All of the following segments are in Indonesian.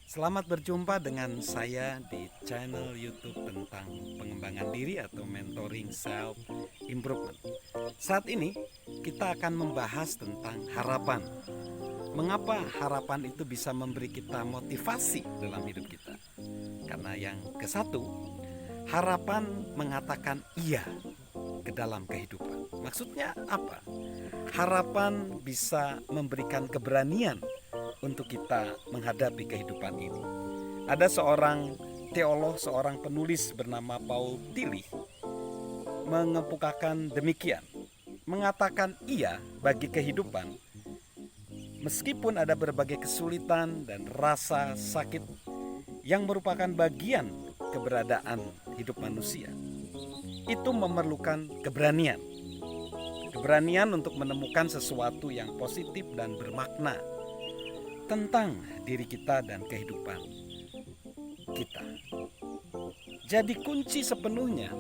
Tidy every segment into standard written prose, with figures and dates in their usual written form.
Selamat berjumpa dengan saya di channel YouTube tentang pengembangan diri atau mentoring self improvement. Saat ini kita akan membahas tentang harapan. Mengapa harapan itu bisa memberi kita motivasi dalam hidup kita? Karena yang ke satu, harapan mengatakan iya ke dalam kehidupan. Maksudnya apa? Harapan bisa memberikan keberanian untuk kita menghadapi kehidupan ini. Ada seorang teolog, seorang penulis bernama Paul Tillich mengemukakan demikian, mengatakan iya bagi kehidupan meskipun ada berbagai kesulitan dan rasa sakit yang merupakan bagian keberadaan hidup manusia. Itu memerlukan keberanian. Keberanian untuk menemukan sesuatu yang positif dan bermakna tentang diri kita dan kehidupan kita. Jadi kunci sepenuhnya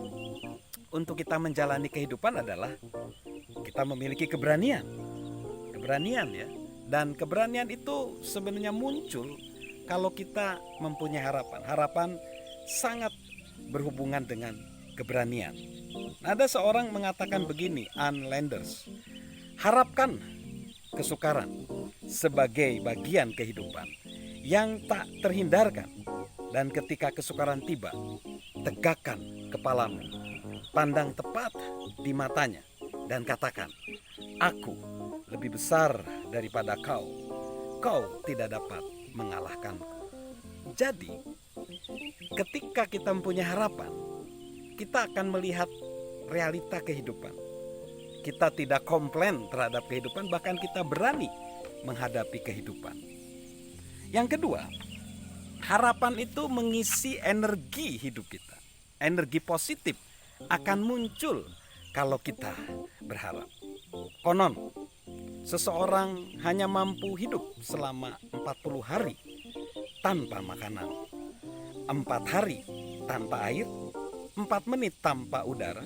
untuk kita menjalani kehidupan adalah kita memiliki keberanian. Keberanian ya. Dan keberanian itu sebenarnya muncul kalau kita mempunyai harapan. Harapan sangat berhubungan dengan keberanian. Ada seorang mengatakan begini, Ann Landers, harapkan kesukaran sebagai bagian kehidupan yang tak terhindarkan, dan ketika kesukaran tiba, tegakkan kepalamu, pandang tepat di matanya, dan katakan, aku lebih besar daripada kau, kau tidak dapat mengalahkanku. Jadi ketika kita mempunyai harapan, kita akan melihat realita kehidupan. Kita tidak komplain terhadap kehidupan, bahkan kita berani menghadapi kehidupan. Yang kedua, harapan itu mengisi energi hidup kita. Energi positif akan muncul kalau kita berharap. Konon, seseorang hanya mampu hidup selama 40 hari tanpa makanan, 4 hari tanpa air, 4 menit tanpa udara,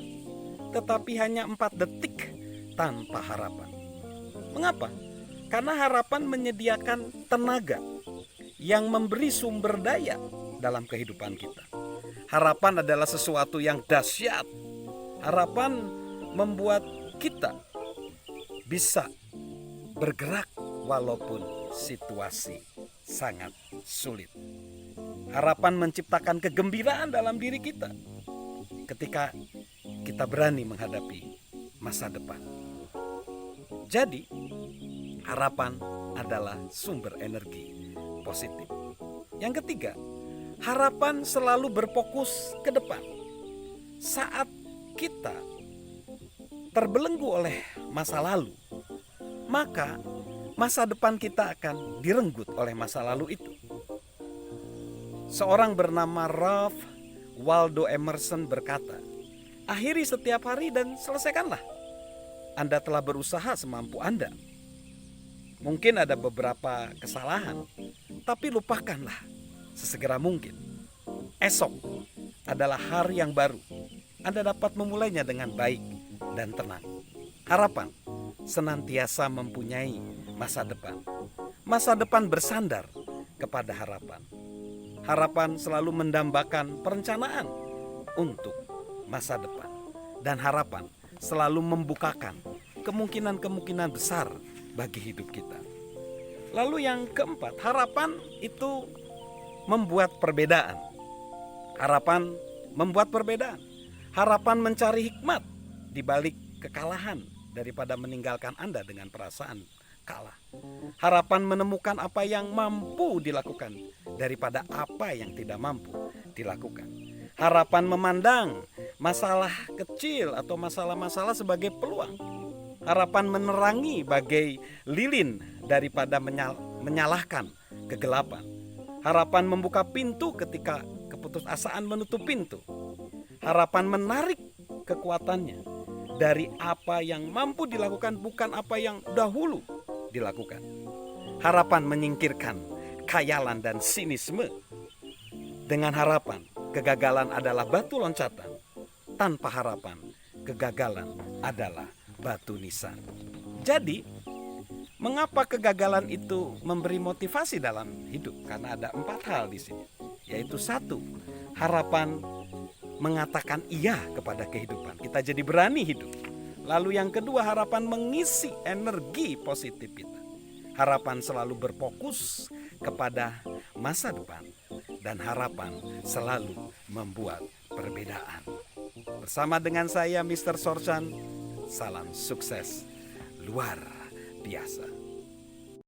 tetapi hanya 4 detik tanpa harapan. Mengapa? Karena harapan menyediakan tenaga yang memberi sumber daya dalam kehidupan kita. Harapan adalah sesuatu yang dahsyat. Harapan membuat kita bisa bergerak walaupun situasi sangat sulit. Harapan menciptakan kegembiraan dalam diri kita ketika kita berani menghadapi masa depan. Jadi, harapan adalah sumber energi positif. Yang ketiga, harapan selalu berfokus ke depan. Saat kita terbelenggu oleh masa lalu, maka masa depan kita akan direnggut oleh masa lalu itu. Seorang bernama Ralph Waldo Emerson berkata, akhiri setiap hari dan selesaikanlah. Anda telah berusaha semampu Anda. Mungkin ada beberapa kesalahan, tapi lupakanlah sesegera mungkin. Esok adalah hari yang baru. Anda dapat memulainya dengan baik dan tenang. Harapan senantiasa mempunyai masa depan. Masa depan bersandar kepada harapan. Harapan selalu mendambakan perencanaan untuk masa depan. Dan harapan selalu membukakan kemungkinan-kemungkinan besar bagi hidup kita. Lalu yang keempat, harapan itu membuat perbedaan. Harapan membuat perbedaan. Harapan mencari hikmat di balik kekalahan daripada meninggalkan Anda dengan perasaan kalah. Harapan menemukan apa yang mampu dilakukan daripada apa yang tidak mampu dilakukan. Harapan memandang masalah kecil atau masalah-masalah sebagai peluang. Harapan menerangi bagai lilin daripada menyalahkan kegelapan. Harapan membuka pintu ketika keputusasaan menutup pintu. Harapan menarik kekuatannya dari apa yang mampu dilakukan, bukan apa yang dahulu dilakukan. Harapan menyingkirkan khayalan dan sinisme. Dengan harapan, kegagalan adalah batu loncatan. Tanpa harapan, kegagalan adalah batu nisan. Jadi, Mengapa kegagalan itu memberi motivasi dalam hidup? Karena ada 4 hal di sini. Yaitu 1, harapan mengatakan iya kepada kehidupan. Kita jadi berani hidup. Lalu yang kedua, harapan mengisi energi positif kita. Harapan selalu berfokus kepada masa depan. Dan harapan selalu membuat perbedaan. Bersama dengan saya Mr. Sorchan, salam sukses luar biasa.